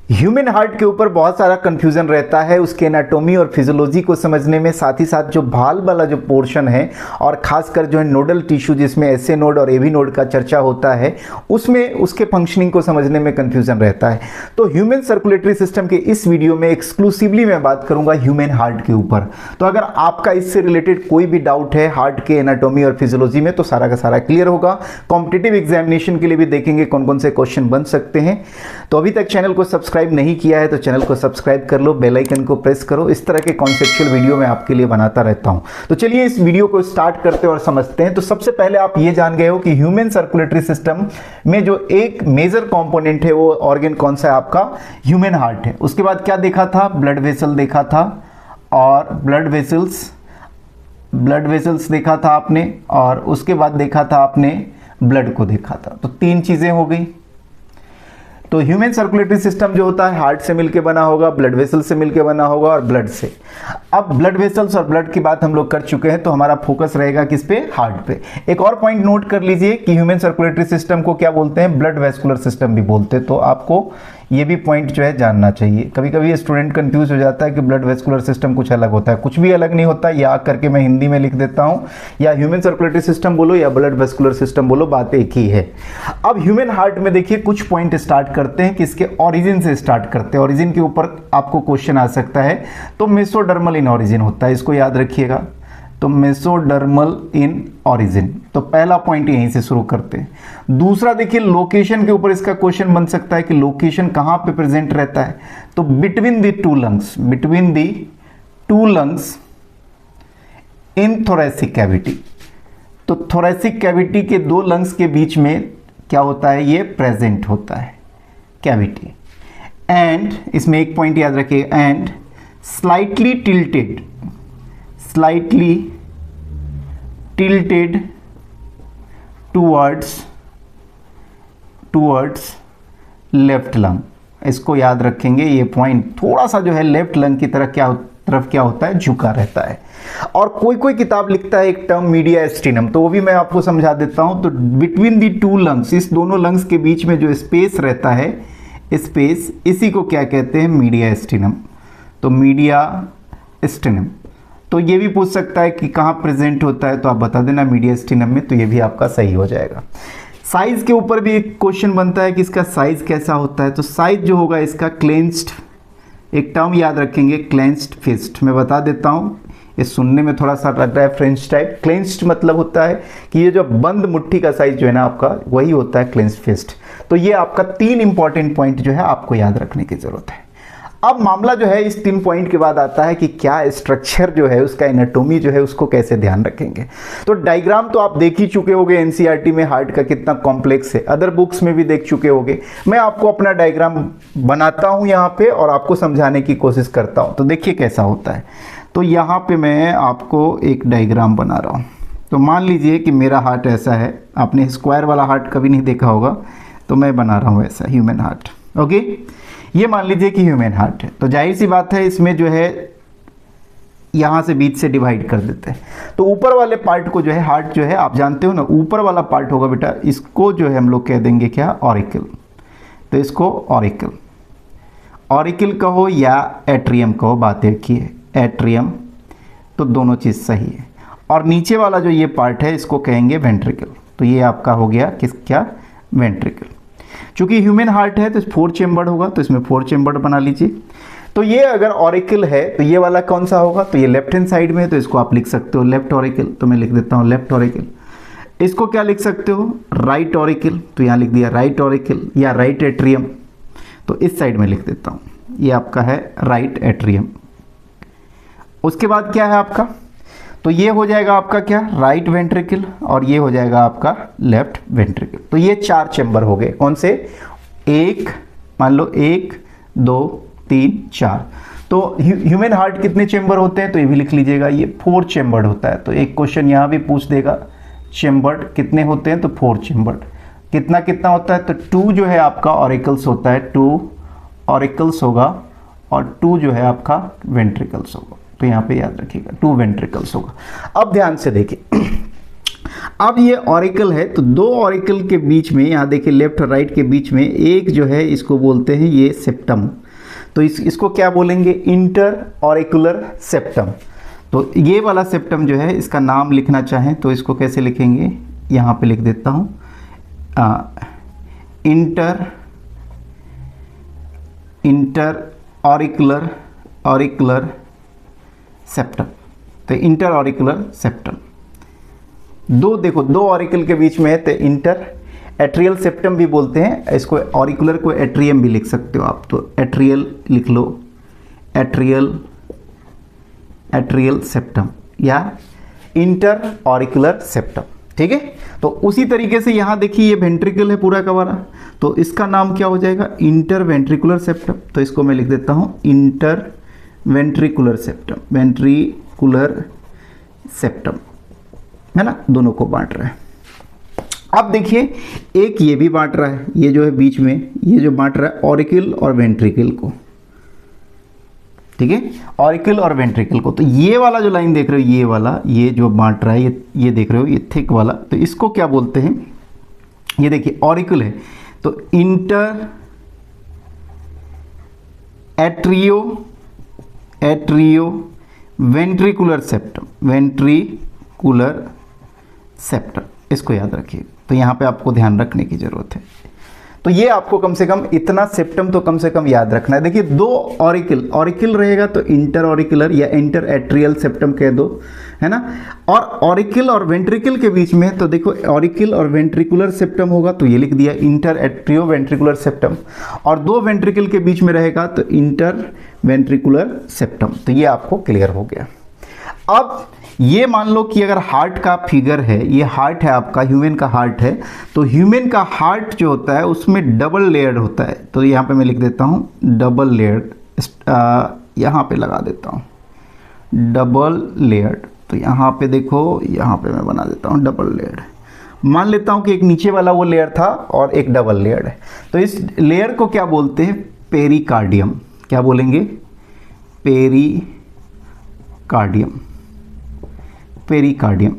Human heart के ऊपर बहुत सारा कंफ्यूजन रहता है उसके एनाटॉमी और फिजियोलॉजी को समझने में, साथ ही साथ जो भाल वाला जो पोर्शन है और खासकर जो है नोडल टिश्यू जिसमें एसए नोड और एवी नोड का चर्चा होता है, उसमें उसके फंक्शनिंग को समझने में कंफ्यूजन रहता है। तो ह्यूमन सर्कुलेटरी सिस्टम के इस वीडियो में एक्सक्लूसिवली मैं बात करूंगा ह्यूमन हार्ट के ऊपर। तो अगर आपका इससे रिलेटेड कोई भी डाउट है हार्ट के एनाटॉमी और फिजियोलॉजी में तो सारा का सारा क्लियर होगा। कॉम्पिटिटिव एग्जामिनेशन के लिए भी देखेंगे कौन कौन से क्वेश्चन बन सकते हैं। तो अभी तक चैनल को सब्सक्राइब नहीं किया है तो चैनल को सब्सक्राइब कर लो, बेल आइकन को प्रेस करो। इस तरह के कॉन्सेप्चुअल वीडियो मैं आपके लिए बनाता रहता हूं। तो चलिए इस वीडियो को स्टार्ट करते हैं और समझते हैं। तो सबसे पहले आप ये जान गए हो कि ह्यूमन सर्कुलेटरी सिस्टम में जो एक मेजर कंपोनेंट है वो ऑर्गन कौन सा है, आपका ह्यूमन हार्ट है। उसके बाद क्या देखा था, ब्लड वेसल देखा था, और ब्लड वेसल्स देखा था आपने, और उसके बाद देखा था आपने ब्लड को देखा था। तो तीन चीजें हो गई। तो ह्यूमन सर्कुलेटरी सिस्टम जो होता है हार्ट से मिलकर बना होगा, ब्लड वेसल से मिलकर बना होगा और ब्लड से। अब ब्लड वेसल्स और ब्लड की बात हम लोग कर चुके हैं तो हमारा फोकस रहेगा किस पे, हार्ट पे। एक और पॉइंट नोट कर लीजिए कि ह्यूमन सर्कुलेटरी सिस्टम को क्या बोलते हैं, ब्लड वेस्कुलर सिस्टम भी बोलते हैं। तो आपको ये भी पॉइंट जो है जानना चाहिए। कभी कभी स्टूडेंट कंफ्यूज हो जाता है कि ब्लड वेस्कुलर सिस्टम कुछ अलग होता है, कुछ भी अलग नहीं होता। या करके मैं हिंदी में लिख देता हूँ, या ह्यूमन सर्कुलेटरी सिस्टम बोलो या ब्लड वेस्कुलर सिस्टम बोलो, बात एक ही है। अब ह्यूमन हार्ट में देखिए कुछ पॉइंट स्टार्ट करते हैं कि इसके ऑरिजिन से स्टार्ट करते हैं। ऑरिजिन के ऊपर आपको क्वेश्चन आ सकता है। तो मेसोडर्मल इन ऑरिजिन होता है, इसको याद रखिएगा। तो मेसोडर्मल इन ऑरिजिन, तो पहला पॉइंट यहीं से शुरू करते हैं। दूसरा देखिए लोकेशन के ऊपर इसका क्वेश्चन बन सकता है कि लोकेशन कहां पे प्रेजेंट रहता है। तो between the two lungs in thoracic cavity. तो थोरेसिक कैविटी के दो लंग्स के बीच में क्या होता है, ये प्रेजेंट होता है कैविटी। एंड इसमें एक पॉइंट याद रखिए, and slightly tilted towards left lung. इसको याद रखेंगे, ये पॉइंट थोड़ा सा जो है लेफ्ट लंग की तरफ क्या होता है, झुका रहता है। और कोई किताब लिखता है एक टर्म मीडिया एस्टिनम, तो वो भी मैं आपको समझा देता हूं। तो बिटवीन दी टू लंग्स, इस दोनों लंग्स के बीच में जो स्पेस रहता है, स्पेस, इसी को क्या कहते हैं, मीडिया एस्टिनम। तो मीडिया एस्टिनम। तो ये भी पूछ सकता है कि कहाँ प्रेजेंट होता है, तो आप बता देना मीडियास्टिनम में, तो ये भी आपका सही हो जाएगा। साइज के ऊपर भी एक क्वेश्चन बनता है कि इसका साइज कैसा होता है। तो साइज जो होगा इसका क्लेंस्ड, एक टर्म याद रखेंगे क्लेंस्ड फिस्ट। मैं बता देता हूँ, ये सुनने में थोड़ा सा लगता है फ्रेंच टाइप। क्लेंस्ड मतलब होता है कि ये जो बंद मुट्ठी का साइज जो है ना आपका, वही होता है क्लेंस्ड फिस्ट। तो ये आपका तीन इंपॉर्टेंट पॉइंट जो है आपको याद रखने की जरूरत है। अब मामला जो है इस तीन पॉइंट के बाद आता है कि क्या स्ट्रक्चर जो है उसका एनाटॉमी जो है उसको कैसे ध्यान रखेंगे। तो डायग्राम तो आप देख ही चुके होंगे एनसीईआरटी में हार्ट का कितना कॉम्प्लेक्स है, अदर बुक्स में भी देख चुके होंगे। मैं आपको अपना डायग्राम बनाता हूं यहाँ पे और आपको समझाने की कोशिश करता हूं। तो देखिए कैसा होता है। तो यहाँ पे मैं आपको एक डायग्राम बना रहा हूँ। तो मान लीजिए कि मेरा हार्ट ऐसा है, आपने स्क्वायर वाला हार्ट कभी नहीं देखा होगा, तो मैं बना रहा हूँ ऐसा ह्यूमन हार्ट। ओके, ये मान लीजिए कि ह्यूमन हार्ट है। तो जाहिर सी बात है इसमें जो है यहां से बीच से डिवाइड कर देते हैं। तो ऊपर वाले पार्ट को जो है हार्ट जो है आप जानते हो ना, ऊपर वाला पार्ट होगा बेटा, इसको जो है हम लोग कह देंगे क्या, ऑरिकल। तो इसको ऑरिकल कहो या एट्रियम कहो, बात एक ही है, एट्रियम। तो दोनों चीज सही है। और नीचे वाला जो ये पार्ट है इसको कहेंगे वेंट्रिकल। तो ये आपका हो गया क्या, वेंट्रिकल। चूंकि ह्यूमन हार्ट है तो 4 चेम्बर्ड होगा, तो इसमें 4 चेम्बर्ड बना लीजिए। तो ये अगर ऑरिकल है तो ये वाला कौन सा होगा, तो ये लेफ्ट हैंड साइड में है, तो इसको आप लिख सकते हो लेफ्ट ऑरिकल। तो मैं लिख देता हूँ लेफ्ट ऑरिकल। इसको क्या लिख सकते हो, राइट ऑरिकल। तो यहाँ लिख दिया राइट ऑरिकल या राइट एट्रियम। तो इस साइड में लिख देता हूँ, ये आपका है राइट एट्रियम। उसके बाद क्या है आपका, तो ये हो जाएगा आपका क्या, राइट वेंट्रिकल, और ये हो जाएगा आपका लेफ्ट वेंट्रिकल। तो ये 4 चेंबर हो गए। कौन से, एक, मान लो 1 2 3 4। तो ह्यूमन हार्ट कितने चेंबर होते हैं, तो ये भी लिख लीजिएगा, ये 4 चेंबर्ड होता है। तो एक क्वेश्चन यहाँ भी पूछ देगा, चेंबर्ड कितने होते हैं, तो 4 चेंबर्ड। कितना होता है, तो 2 जो है आपका ऑरिकल्स होता है, 2 ऑरिकल्स होगा, और 2 जो है आपका वेंट्रिकल्स होगा। तो यहाँ पे याद रखिएगा 2 वेंट्रिकल्स होगा। अब ध्यान से देखिए, अब ये ऑरिकल है, तो दो ऑरिकल के बीच में, यहाँ देखिए लेफ्ट और राइट के बीच में एक जो है इसको बोलते हैं ये सेप्टम। तो इसको क्या बोलेंगे? Inter auricular septum. तो ये वाला सेप्टम जो है इसका नाम लिखना चाहें तो इसको कैसे लिखेंगे? यहाँ पे लिख देता हूँ इंटर ऑरिकुलर सेप्टम। तो इंटर ऑरिकुलर सेप्टम, देखो दो ऑरिकल के बीच में है तो इंटर एट्रियल सेप्टम भी बोलते हैं इसको। ऑरिकुलर को एट्रियम भी लिख सकते हो आप, तो एट्रियल लिख लो, एट्रियल सेप्टम या इंटर ऑरिकुलर सेप्टम। ठीक है, तो उसी तरीके से यहाँ देखिए ये वेंट्रिकल है पूरा का पूरा, तो इसका नाम क्या हो जाएगा? Inter ventricular septum. तो इसको मैं लिख देता हूँ inter ventricular septum, ventricular septum, है ना, दोनों को बांट रहा है। अब देखिए एक ये भी बांट रहा है, ये जो है बीच में ये जो बांट रहा है ऑरिकल और वेंट्रिकल को। ठीक है, ऑरिकल और वेंट्रिकल को। तो ये वाला जो लाइन देख रहे हो, ये वाला, ये जो बांट रहा है, ये देख रहे हो, ये थिक वाला, तो इसको क्या बोलते हैं? ये देखिए ऑरिकल है तो इंटर एट्रियो वेंट्रिकुलर सेप्टम, इसको याद रखिए। तो यहाँ पे आपको ध्यान रखने की जरूरत है। तो ये आपको कम से कम इतना सेप्टम तो कम से कम याद रखना है। देखिए दो ऑरिकल रहेगा तो इंटर ऑरिकुलर या इंटर एट्रियल सेप्टम कह दो, है ना। और ऑरिकल और वेंट्रिकल के बीच में तो देखो ऑरिकल और वेंट्रिकुलर सेप्टम होगा तो ये लिख दिया इंटर एट्रियो वेंट्रिकुलर सेप्टम, और दो वेंट्रिकल के बीच में रहेगा तो इंटर वेंट्रिकुलर सेप्टम। तो ये आपको क्लियर हो गया। अब ये मान लो कि अगर हार्ट का फिगर है, ये हार्ट है आपका, ह्यूमन का हार्ट है, तो ह्यूमन का हार्ट जो होता है उसमें डबल लेयर्ड होता है। तो यहाँ पे मैं लिख देता हूँ डबल लेयर्ड, यहाँ पे लगा देता हूँ डबल लेयर्ड। तो यहाँ पे देखो, यहाँ पे मैं बना देता हूँ डबल लेयर्ड। मान लेता हूँ कि एक नीचे वाला वो लेयर था और एक डबल लेयर्ड है, तो इस लेयर को क्या बोलते हैं? पेरिकार्डियम। क्या बोलेंगे? पेरिकार्डियम।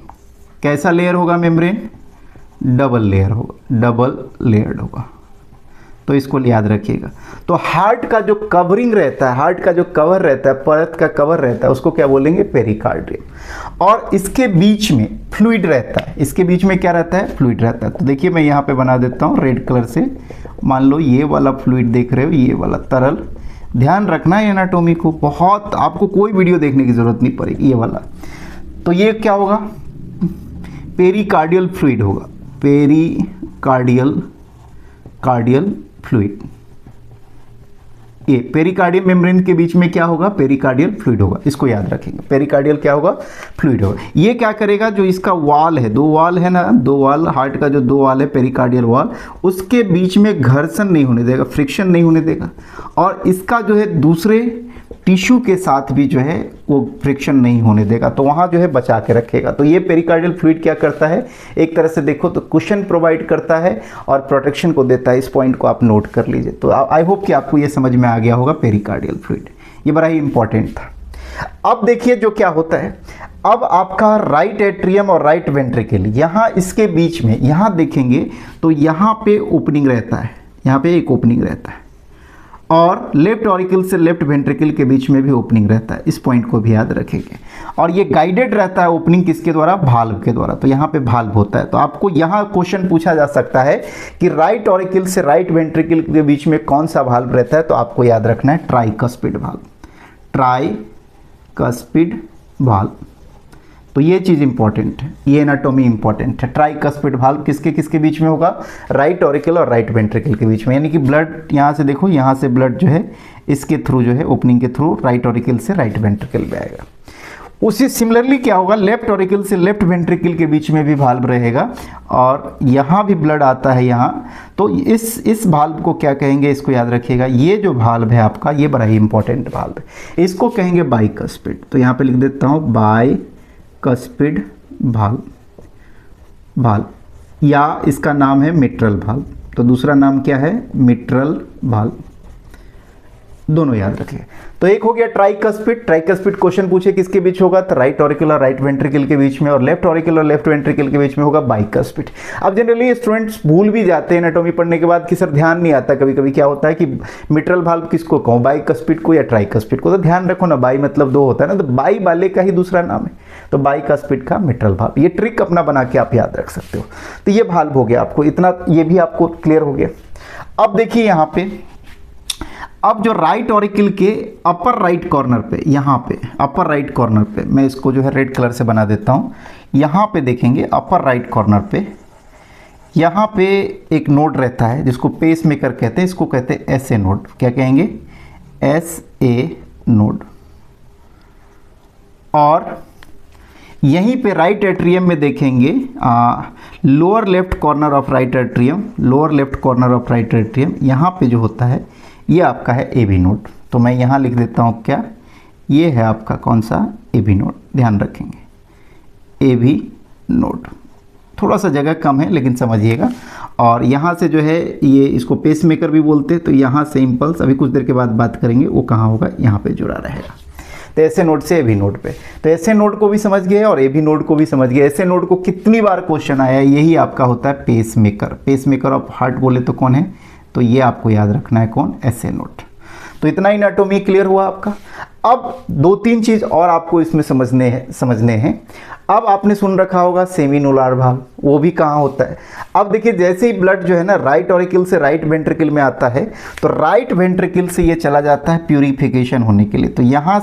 कैसा लेयर होगा मेम्ब्रेन? डबल लेयर होगा, डबल लेयर्ड होगा। तो इसको याद रखिएगा। तो हार्ट का जो कवरिंग रहता है, हार्ट का जो कवर रहता है, परत का कवर रहता है, उसको क्या बोलेंगे? पेरिकार्डियम। और इसके बीच में फ्लूइड रहता है, इसके बीच में क्या रहता है? फ्लूइड रहता है। तो देखिए मैं यहाँ पे बना देता हूँ रेड कलर से। मान लो ये वाला फ्लूइड देख रहे हो, ये वाला तरल, ध्यान रखना है एनाटोमी को, बहुत आपको कोई वीडियो देखने की जरूरत नहीं पड़ेगी। ये वाला, तो ये क्या होगा? पेरिकार्डियल फ्लूइड होगा, कार्डियल फ्लूइड। ये पेरिकार्डियम मेम्ब्रेन के बीच में क्या होगा? पेरिकार्डियल फ्लूइड होगा। इसको याद रखेंगे, पेरिकार्डियल क्या होगा? फ्लूइड होगा। ये क्या करेगा? जो इसका वाल है, दो वाल है ना, दो वाल, हार्ट का जो दो वाल है पेरिकार्डियल वाल, उसके बीच में घर्षण नहीं होने देगा, फ्रिक्शन नहीं होने देगा, और इसका जो है दूसरे टिश्यू के साथ भी जो है वो फ्रिक्शन नहीं होने देगा, तो वहाँ जो है बचा के रखेगा। तो ये पेरिकार्डियल फ्लूइड क्या करता है? एक तरह से देखो तो कुशन प्रोवाइड करता है और प्रोटेक्शन को देता है। इस पॉइंट को आप नोट कर लीजिए। तो आई होप कि आपको ये समझ में आ गया होगा पेरिकार्डियल फ्लूइड, ये बड़ा ही इंपॉर्टेंट था। अब देखिए जो क्या होता है, अब आपका राइट एट्रियम और राइट वेंट्रिकल, यहाँ इसके बीच में, यहाँ देखेंगे तो यहाँ पे ओपनिंग रहता है, यहाँ पे एक ओपनिंग रहता है, और लेफ्ट ऑरिकल से लेफ्ट वेंट्रिकल के बीच में भी ओपनिंग रहता है। इस पॉइंट को भी याद रखेंगे। और ये गाइडेड रहता है ओपनिंग किसके द्वारा? भाल्व के द्वारा। तो यहाँ पे भाल्व होता है। तो आपको यहाँ क्वेश्चन पूछा जा सकता है कि राइट ऑरिकल से राइट वेंट्रिकल के बीच में कौन सा भाल्व रहता है? तो आपको याद रखना है ट्राइकस्पिड भाल्व, ट्राइकस्पिड भाल्व। तो ये चीज़ इंपॉर्टेंट है, ये एनाटॉमी इंपॉर्टेंट है। ट्राइकस्पिड भाल्व किसके किसके बीच में होगा? राइट ऑरिकल और राइट वेंट्रिकल के बीच में। यानी कि ब्लड यहाँ से देखो, यहाँ से ब्लड जो है इसके थ्रू जो है ओपनिंग के थ्रू राइट ऑरिकल से राइट वेंट्रिकल में आएगा। उसी सिमिलरली क्या होगा? लेफ्ट ऑरिकल से लेफ्ट वेंट्रिकल के बीच में भी भाल्व रहेगा, और यहाँ भी ब्लड आता है यहाँ। तो इस भाल्व को क्या कहेंगे? इसको याद रखिएगा। ये जो भाल्व है आपका, ये बड़ा ही इंपॉर्टेंट भाल्व है, इसको कहेंगे बाइकस्पिड। तो यहाँ पे लिख देता हूँ बाइकस्पिड भाल्व, या इसका नाम है मिट्रल भाल्व। तो दूसरा नाम क्या है? मिट्रल भाल्व, दोनों याद रखिए। तो एक हो गया ट्राइकस्पिड। ट्राइकस्पिड क्वेश्चन पूछे किसके बीच होगा, तो राइट ऑरिकल और राइट वेंट्रिकल के बीच में, और लेफ्ट ऑरिकल और लेफ्ट वेंट्रिकल के बीच में होगा बाइकस्पिड। अब जनरली स्टूडेंट्स भूल भी जाते हैं एनाटॉमी पढ़ने के बाद कि सर ध्यान नहीं आता, कभी कभी क्या होता है कि मिट्रल वाल्व किसको कहूँ, बाइकस्पिड को या ट्राइकस्पिड को। तो ध्यान रखो ना, बाई मतलब दो होता है ना, तो बाई वाले का ही दूसरा नाम है, तो बाइकस्पिड का मिट्रल वाल्व। ये ट्रिक अपना बना के आप याद रख सकते हो। तो ये वाल्व हो गया आपको इतना, ये भी आपको क्लियर हो गया। अब देखिए यहाँ पे, अब जो राइट ऑरिकल के अपर राइट कॉर्नर पे, यहाँ पे अपर राइट कॉर्नर पे, मैं इसको जो है रेड कलर से बना देता हूँ। यहाँ पे देखेंगे अपर राइट कॉर्नर पे, यहाँ पे एक नोड रहता है जिसको पेस मेकर कहते हैं, इसको कहते हैं एस ए नोड। क्या कहेंगे, एस ए नोड। और यहीं पे राइट एट्रियम में देखेंगे lower left corner of right atrium, lower left corner of right atrium, यहाँ पे जो होता है ये आपका है ए बी नोड। तो मैं यहाँ लिख देता हूँ क्या, ये है आपका कौन सा, ए बी नोड। ध्यान रखेंगे ए बी नोड, थोड़ा सा जगह कम है लेकिन समझिएगा। और यहाँ से जो है ये, इसको पेस मेकर भी बोलते हैं। तो यहाँ से इम्पल्स, अभी कुछ देर के बाद बात करेंगे, वो कहाँ होगा, यहाँ पे जुड़ा रहेगा। तो ऐसे नोड से ए बी नोड पे, तो ऐसे नोड को भी समझ गए और ए बी नोड को भी समझ गए। ऐसे नोड को कितनी बार क्वेश्चन आया है, यही आपका होता है pacemaker. Pacemaker of heart बोले तो कौन है, तो ये आपको याद रखना है कौन, ऐसे नोड। तो इतना ही एनाटॉमी क्लियर हुआ आपका। अब दो तीन चीज और आपको इसमें समझने हैं। अब आपने सुन रखा होगा सेमीनोलार भाग, वो भी कहाँ होता है। अब देखिए, जैसे ही ब्लड जो है ना राइट ऑरिकल से राइट वेंट्रिकल में आता है, तो राइट वेंट्रिकल से ये चला जाता है प्यूरिफिकेशन होने के लिए। तो यहाँ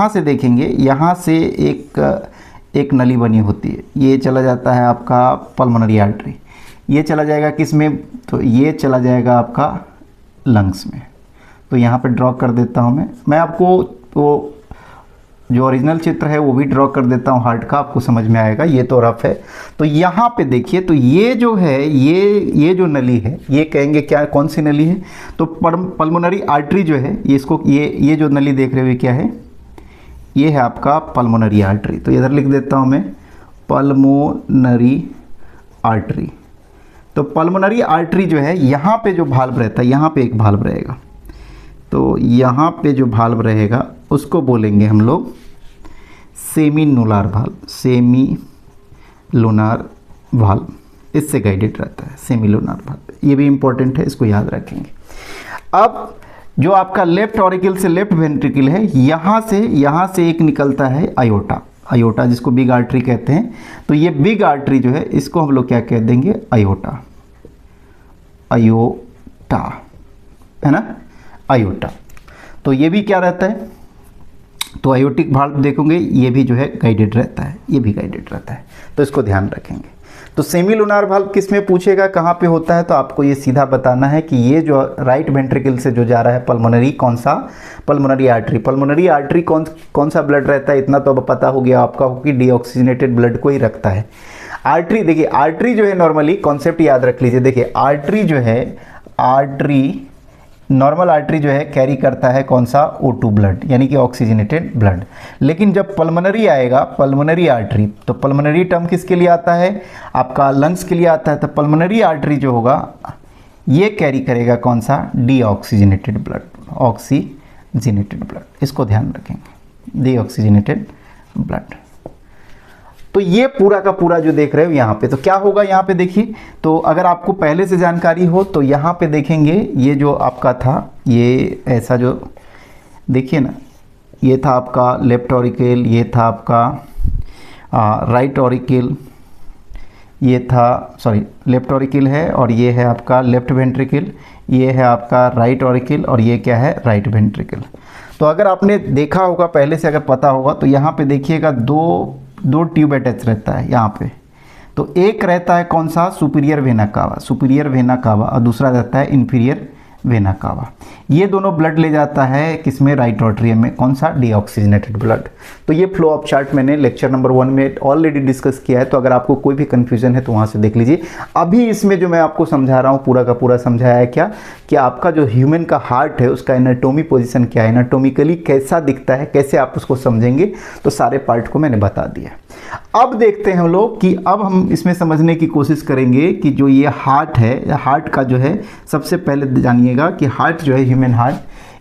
से देखेंगे, यहाँ से एक नली बनी होती है, ये चला जाता है आपका पल्मोनरी आर्टरी। ये चला जाएगा किस में, तो ये चला जाएगा आपका लंग्स में। तो यहाँ पे ड्रॉ कर देता हूँ मैं आपको वो जो ओरिजिनल चित्र है वो भी ड्रॉ कर देता हूँ हार्ट का, आपको समझ में आएगा। ये तो रफ है। तो यहाँ पे देखिए, तो ये जो है, ये जो नली है, ये कहेंगे क्या, कौन सी नली है, तो पल्मोनरी आर्टरी जो है, ये इसको ये जो नली देख रहे हुए क्या है, ये है आपका पल्मोनरी आर्टरी। तो इधर लिख देता हूँ मैं पल्मोनरी आर्टरी। तो पल्मोनरी आर्टरी जो है, यहाँ पे जो भाल्व रहता है, यहाँ पे एक भाल्व रहेगा, तो यहाँ पे जो भाल्व रहेगा उसको बोलेंगे हम लोग सेमीनोलार भाल्व, सेमीलुनार भाल्व। इससे गाइडेड रहता है सेमीलुनार भाल्व। ये भी इंपॉर्टेंट है, इसको याद रखेंगे। अब जो आपका लेफ्ट ऑरिकल से लेफ्ट वेंट्रिकल है, यहाँ से एक निकलता है आयोटा, आयोटा जिसको बिग आर्टरी कहते हैं। तो ये बिग आर्टरी जो है, इसको हम लोग क्या कह देंगे, आयोटा, आयोटा है ना, आयोटा। तो ये भी क्या रहता है, तो आयोटिक भाल्व देखोगे, ये भी जो है गाइडेड रहता है, ये भी गाइडेड रहता है। तो इसको ध्यान रखेंगे। तो सेमीलुनार भाल्व किस में पूछेगा, कहाँ पे होता है, तो आपको ये सीधा बताना है कि ये जो राइट वेंट्रिकल से जो जा रहा है पल्मोनरी, कौन सा, पल्मोनरी आर्टरी। पल्मोनरी आर्टरी कौन सा ब्लड रहता है, इतना तो अब पता हो गया आपका कि डीऑक्सीजनेटेड ब्लड को ही रखता है। आर्टरी, देखिए आर्टरी जो है नॉर्मली, कॉन्सेप्ट याद रख लीजिए। देखिए आर्टरी जो है, आर्टरी, नॉर्मल आर्टरी जो है कैरी करता है कौन सा, O2 ब्लड, यानी कि ऑक्सीजनेटेड ब्लड। लेकिन जब पल्मोनरी आएगा, पल्मोनरी आर्टरी, तो पल्मोनरी टर्म किसके लिए आता है, आपका लंग्स के लिए आता है। तो पल्मोनरी आर्टरी जो होगा, ये कैरी करेगा कौन सा, डीऑक्सीजनेटेड ब्लड, ऑक्सीजनेटेड ब्लड। इसको ध्यान रखेंगे, डीऑक्सीजनेटेड ब्लड। तो ये पूरा का पूरा जो देख रहे हो यहाँ पे, तो क्या होगा यहाँ पे देखिए। तो अगर आपको पहले से जानकारी हो तो यहाँ पे देखेंगे, ये जो आपका था, ये ऐसा जो देखिए ना, ये था आपका लेफ्ट ऑरिकल, ये था आपका राइट ऑरिकल, ये था, सॉरी लेफ्ट ऑरिकल है, और ये है आपका लेफ्ट वेंट्रिकल, ये है आपका राइट ऑरिकल, और ये क्या है, राइट वेंट्रिकल। तो अगर आपने देखा होगा पहले से, अगर पता होगा, तो यहाँ पे देखिएगा दो ट्यूब अटैच रहता है यहाँ पे। तो एक रहता है कौन सा, superior vena cava, superior vena cava, और दूसरा रहता है इन्फीरियर वेना कावा। ये दोनों ब्लड ले जाता है किसमें, राइट आर्टरी में, कौन सा, डीऑक्सीजनेटेड ब्लड। तो ये फ्लो ऑफ चार्ट मैंने लेक्चर नंबर 1 में ऑलरेडी डिस्कस किया है। तो अगर आपको कोई भी कंफ्यूजन है तो वहाँ से देख लीजिए। अभी इसमें जो मैं आपको समझा रहा हूँ पूरा का पूरा समझाया है क्या, कि आपका जो ह्यूमन का हार्ट है उसका एनाटोमी पोजिशन क्या है, एनाटोमिकली कैसा दिखता है, कैसे आप उसको समझेंगे, तो सारे पार्ट को मैंने बता दिया। अब देखते हैं हम लोग कि अब हम इसमें समझने की कोशिश करेंगे कि जो ये हार्ट है, हार्ट का जो है, सबसे पहले जानिएगा कि हार्ट जो है, ह्यूमन हार्ट,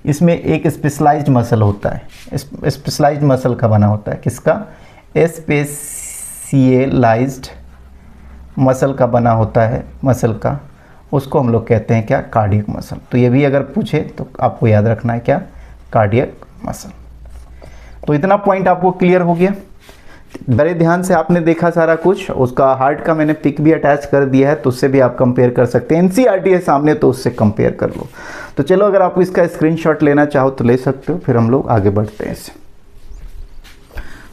इसमें एक स्पेशलाइज्ड मसल होता है, स्पेशलाइज्ड मसल का बना होता है, किसका? स्पेशलाइज्ड मसल का बना होता है, मसल का, उसको हम लोग कहते हैं क्या? Cardiac muscle. तो ये भी अगर पूछे तो आपको याद रखना है क्या? Cardiac muscle. तो इतना पॉइंट आपको क्लियर हो गया। बड़े ध्यान से आपने देखा सारा कुछ, उसका हार्ट का मैंने पिक भी अटैच कर दिया है, तो उससे भी आप कंपेयर कर सकते हैं। एनसीईआरटी है सामने, तो उससे कंपेयर कर लो। तो चलो, अगर आप इसका स्क्रीनशॉट लेना चाहो तो ले सकते हो, फिर हम लोग आगे बढ़ते हैं इससे।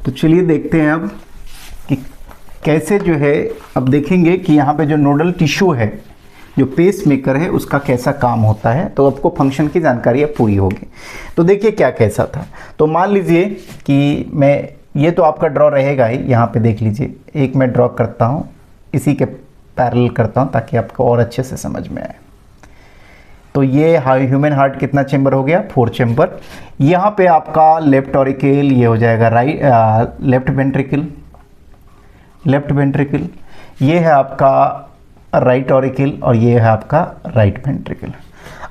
तो चलिए देखते हैं अब कि कैसे जो है, अब देखेंगे कि यहाँ पे जो नोडल टिश्यू है, जो पेस मेकर है, उसका कैसा काम होता है। तो आपको फंक्शन की जानकारी अब पूरी होगी। तो देखिए क्या कैसा था। तो मान लीजिए कि मैं, ये तो आपका ड्रॉ रहेगा ही, यहाँ पे देख लीजिए, एक मैं ड्रॉ करता हूँ, इसी के पैरेलल करता हूँ ताकि आपको और अच्छे से समझ में आए। तो ये ह्यूमन हार्ट कितना चेंबर हो गया? 4 चेंबर। यहाँ पे आपका लेफ्ट ऑरिकल, ये हो जाएगा लेफ्ट वेंट्रिकल, लेफ्ट वेंट्रिकल, ये है आपका राइट ऑरिकल, और ये है आपका राइट वेंट्रिकल।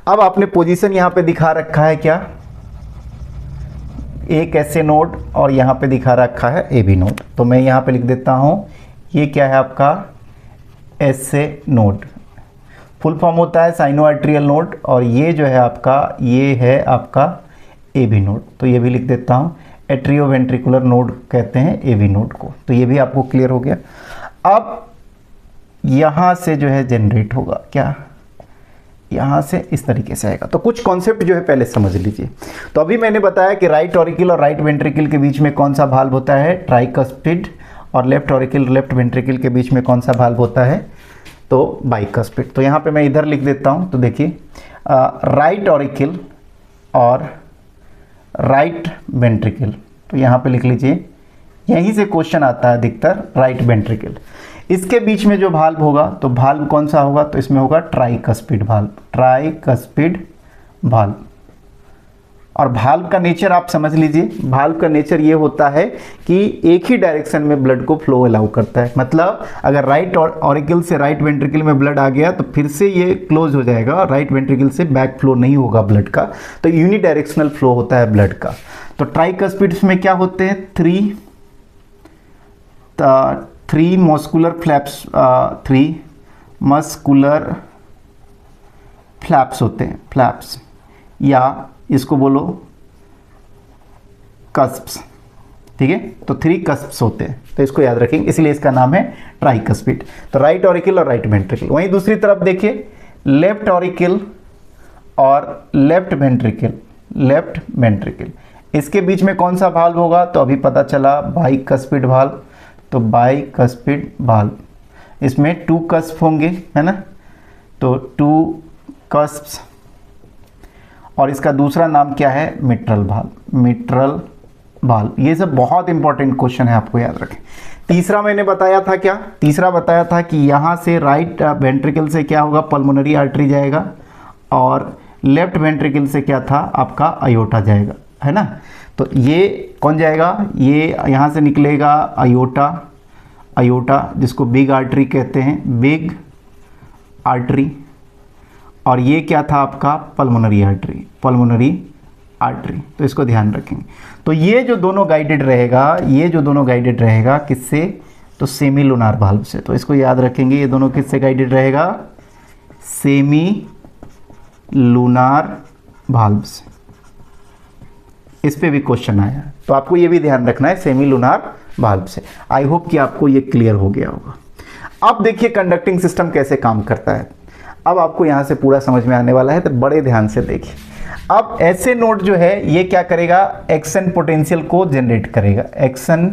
अब आपने पोजीशन यहाँ पे दिखा रखा है क्या? एक ऐसे नोड, और यहाँ पे दिखा रखा है ए बी नोड। तो मैं यहाँ पे लिख देता हूँ, ये क्या है आपका? ऐसे नोड। फुल फॉर्म होता है साइनो आर्टेरियल नोड, और ये जो है आपका, ये है आपका ए बी नोड। तो ये भी लिख देता हूँ, एट्रियो वेंट्रिकुलर नोड कहते हैं ए बी नोड को। तो ये भी आपको क्लियर हो गया। अब यहाँ से जो है जनरेट होगा क्या? यहाँ से इस तरीके से आएगा। तो कुछ कॉन्सेप्ट जो है पहले समझ लीजिए। तो अभी मैंने बताया कि राइट ऑरिकल और राइट वेंट्रिकल के बीच में कौन सा भाल्व होता है? ट्राइकस्पिड। और लेफ्ट ऑरिकल लेफ्ट वेंट्रिकल के बीच में कौन सा भाल्व होता है? तो बाइकस्पिड। तो यहाँ पे मैं इधर लिख देता हूँ। तो देखिए, राइट ऑरिकल और राइट वेंट्रिकल, तो यहाँ पे लिख लीजिए, यहीं से क्वेश्चन आता है अधिकतर, राइट वेंट्रिकल। इसके बीच में जो भाल्व होगा, तो भाल्व कौन सा होगा? तो इसमें होगा ट्राइकस्पिड भाल्व, ट्राइकस्पिड भाल्व। और भाल्व का नेचर आप समझ लीजिए, भाल्व का नेचर ये होता है कि एक ही डायरेक्शन में ब्लड को फ्लो अलाउ करता है। मतलब अगर राइट ऑरिकल से राइट वेंट्रिकल में ब्लड आ गया तो फिर से ये क्लोज हो जाएगा, राइट वेंट्रिकल से बैक फ्लो नहीं होगा ब्लड का। तो यूनिडायरेक्शनल फ्लो होता है ब्लड का। तो ट्राइकस्पिड्स में क्या होते हैं? Three muscular flaps, 3 muscular flaps होते हैं, फ्लैप्स, या इसको बोलो कस्प्स। ठीक है, तो 3 कस्प्स होते हैं, तो इसको याद रखेंगे, इसलिए इसका नाम है ट्राइकस्पिड। तो राइट ऑरिकल और राइट वेंट्रिकल। वहीं दूसरी तरफ देखिए, लेफ्ट ऑरिकल और लेफ्ट वेंट्रिकल, लेफ्ट वेंट्रिकल, इसके बीच में कौन सा भाल्व होगा? तो अभी पता चला, बाइकस्पिड भाल्व। तो बाइकस्पिड भाल्व, इसमें 2 कस्प होंगे, है ना? तो 2 कस्प्स। और इसका दूसरा नाम क्या है? Mitral valve, mitral valve. ये सब बहुत इंपॉर्टेंट क्वेश्चन है, आपको याद रखें। तीसरा मैंने बताया था क्या? तीसरा बताया था कि यहाँ से राइट वेंट्रिकल से क्या होगा? पल्मोनरी आर्टरी जाएगा, और लेफ्ट वेंट्रिकल से क्या था? आपका अयोटा जाएगा, है ना? तो ये कौन जाएगा? ये यहाँ से निकलेगा अयोटा, अयोटा जिसको बिग आर्टरी कहते हैं, बिग आर्टरी। और ये क्या था आपका? Pulmonary artery, pulmonary artery. तो इसको ध्यान रखेंगे। तो ये जो दोनों गाइडेड रहेगा, ये जो दोनों गाइडेड रहेगा किससे? तो सेमी लूनार भाल्व से। तो इसको याद रखेंगे, ये दोनों किससे गाइडेड रहेगा? सेमी लूनार भाल्व से। इस पे भी क्वेश्चन आया, तो आपको ये भी ध्यान रखना है, सेमी लूनार भाल्व से। आई होप कि आपको ये क्लियर हो गया होगा। अब देखिए कंडक्टिंग सिस्टम कैसे काम करता है। अब आपको यहाँ से पूरा समझ में आने वाला है, तो बड़े ध्यान से देखिए। अब ऐसे नोड जो है, ये क्या करेगा? एक्शन पोटेंशियल को जनरेट करेगा। एक्शन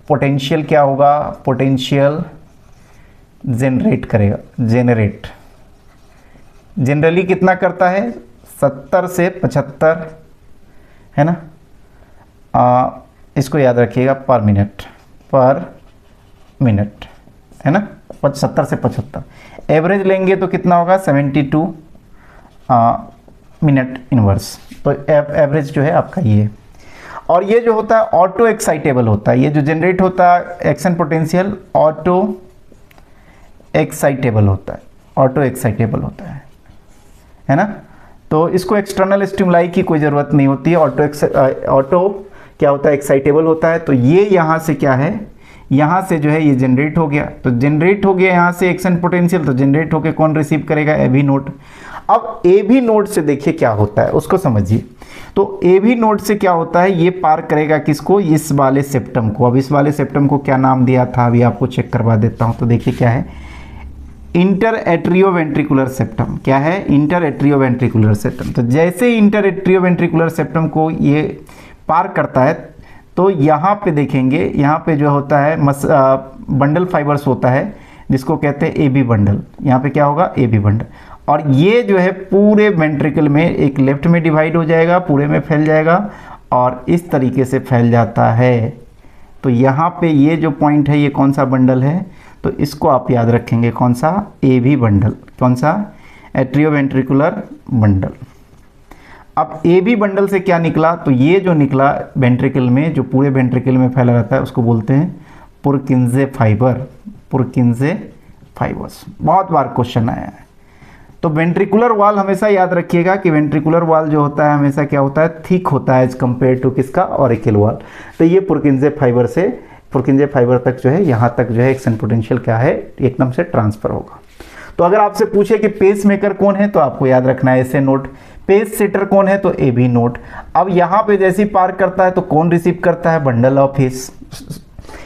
पोटेंशियल क्या होगा? पोटेंशियल जनरेट करेगा, जेनरेट। जनरली कितना करता है? 70 से 75, है ना? इसको याद रखिएगा, पर मिनट, पर मिनट, है ना? 70 से 75। एवरेज लेंगे तो कितना होगा? 72 मिनट इनवर्स। तो एवरेज जो है आपका ये। और ये जो होता है ऑटो एक्साइटेबल होता है। ये जो जनरेट होता है एक्शन पोटेंशियल, ऑटो एक्साइटेबल होता है, ऑटो एक्साइटेबल होता है ना? तो इसको एक्सटर्नल स्टिमुलाई की कोई ज़रूरत नहीं होती है। ऑटो क्या होता है, एक्साइटेबल होता है। तो ये यहाँ से क्या है, यहाँ से जो है ये जनरेट हो गया, तो जनरेट हो गया यहाँ से एक्शन पोटेंशियल, तो जनरेट होके कौन रिसीव करेगा, ए बी नोड। अब ए बी नोड से देखिए क्या होता है उसको समझिए। तो ए बी नोड से क्या होता है, ये पार करेगा किसको, इस वाले सेप्टम को। अब इस वाले सेप्टम को क्या नाम दिया था, अभी आपको चेक करवा देता हूँ। तो देखिए क्या है, इंटर एट्रियोवेंट्रिकुलर सेप्टम। क्या है, इंटर एट्रियोवेंट्रिकुलर सेप्टम। तो जैसे इंटर एट्रियोवेंट्रिकुलर सेप्टम को ये पार करता है तो यहाँ पे देखेंगे, यहाँ पे जो होता है बंडल फाइबर्स होता है जिसको कहते हैं ए बी बंडल। यहाँ पे क्या होगा, ए बी बंडल। और ये जो है पूरे वेंट्रिकल में एक लेफ्ट में डिवाइड हो जाएगा, पूरे में फैल जाएगा और इस तरीके से फैल जाता है। तो यहाँ पे ये जो पॉइंट है ये कौन सा बंडल है, तो इसको आप याद रखेंगे, कौन सा, ए बी बंडल। कौन सा, एट्रियोवेंट्रिकुलर बंडल। अब ए बी बंडल से क्या निकला, तो ये जो निकला वेंट्रिकल में, जो पूरे वेंट्रिकल में फैला रहता है उसको बोलते हैं पुरकिंजे फाइबर। पुरकिंजे फाइबर्स, बहुत बार क्वेश्चन आया है। तो वेंट्रिकुलर वॉल हमेशा याद रखिएगा कि वेंट्रिकुलर वॉल जो होता है हमेशा क्या होता है, थिक होता है एज कंपेयर टू किसका, ऑरिकल वॉल। तो ये पुरकिंजे फाइबर से, पुरकिंजे फाइबर तक जो है, यहाँ तक जो है एक्शन पोटेंशियल क्या है, एकदम से ट्रांसफर होगा। तो अगर आपसे पूछे कि पेस मेकर कौन है तो आपको याद रखना है ऐसे नोट। पेस सेटर कौन है, तो ए बी नोट। अब यहाँ पे जैसे ही पार करता है तो कौन रिसीव करता है, बंडल ऑफ हिस,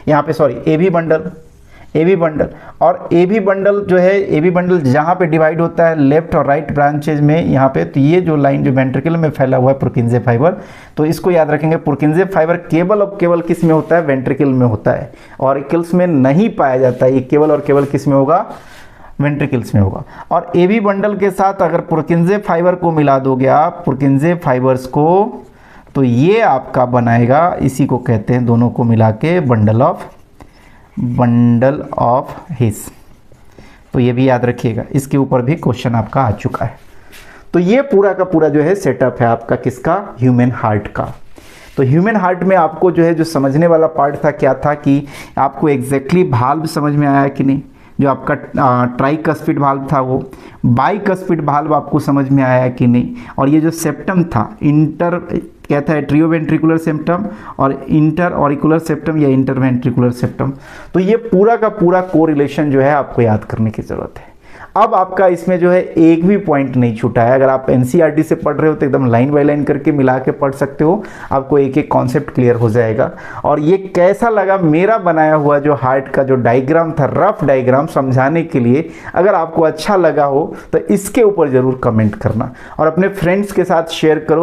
यहाँ पे sorry A B bundle, A B bundle. और ए बी बंडल जो है, ए बी बंडल जहाँ पे डिवाइड होता है लेफ्ट और राइट ब्रांचेज में यहाँ पे, तो ये जो लाइन जो वेंट्रिकल में फैला हुआ है पुरकिंजे फाइबर, तो इसको याद रखेंगे। पुरकिंजे फाइबर केवल और केवल किस में होता है, वेंट्रिकल में होता है, ऑरिकल्स में नहीं पाया जाता है। ये केवल और केवल किस में होगा, वेंट्रिकल्स में होगा। और ए बी बंडल के साथ अगर पुरकिंजे फाइबर को मिला दोगे आप, पुरकिंजे फाइबर्स को, तो ये आपका बनाएगा, इसी को कहते हैं दोनों को मिला के बंडल ऑफ हिस। तो ये भी याद रखिएगा, इसके ऊपर भी क्वेश्चन आपका आ चुका है। तो ये पूरा का पूरा जो है सेटअप है आपका किसका, ह्यूमन हार्ट का। तो ह्यूमन हार्ट में आपको जो है जो समझने वाला पार्ट था क्या था कि आपको एग्जैक्टली वाल्व समझ में आया कि नहीं, जो आपका ट्राइकस्पिड वाल्व था वो, बाइकस्पिड वाल्व आपको समझ में आया कि नहीं, और ये जो सेप्टम था, इंटर क्या था, एट्रियोवेंट्रिकुलर सेप्टम और इंटर ऑरिकुलर सेप्टम या इंटरवेंट्रिकुलर सेप्टम। तो ये पूरा का पूरा कोरिलेशन जो है आपको याद करने की ज़रूरत है। अब आपका इसमें जो है एक भी पॉइंट नहीं छूटा है। अगर आप एनसीईआरटी से पढ़ रहे हो तो एकदम लाइन बाय लाइन करके मिला के पढ़ सकते हो, आपको एक एक कॉन्सेप्ट क्लियर हो जाएगा। और ये कैसा लगा मेरा बनाया हुआ जो हार्ट का जो डायग्राम था, रफ डायग्राम समझाने के लिए, अगर आपको अच्छा लगा हो तो इसके ऊपर ज़रूर कमेंट करना और अपने फ्रेंड्स के साथ शेयर करो।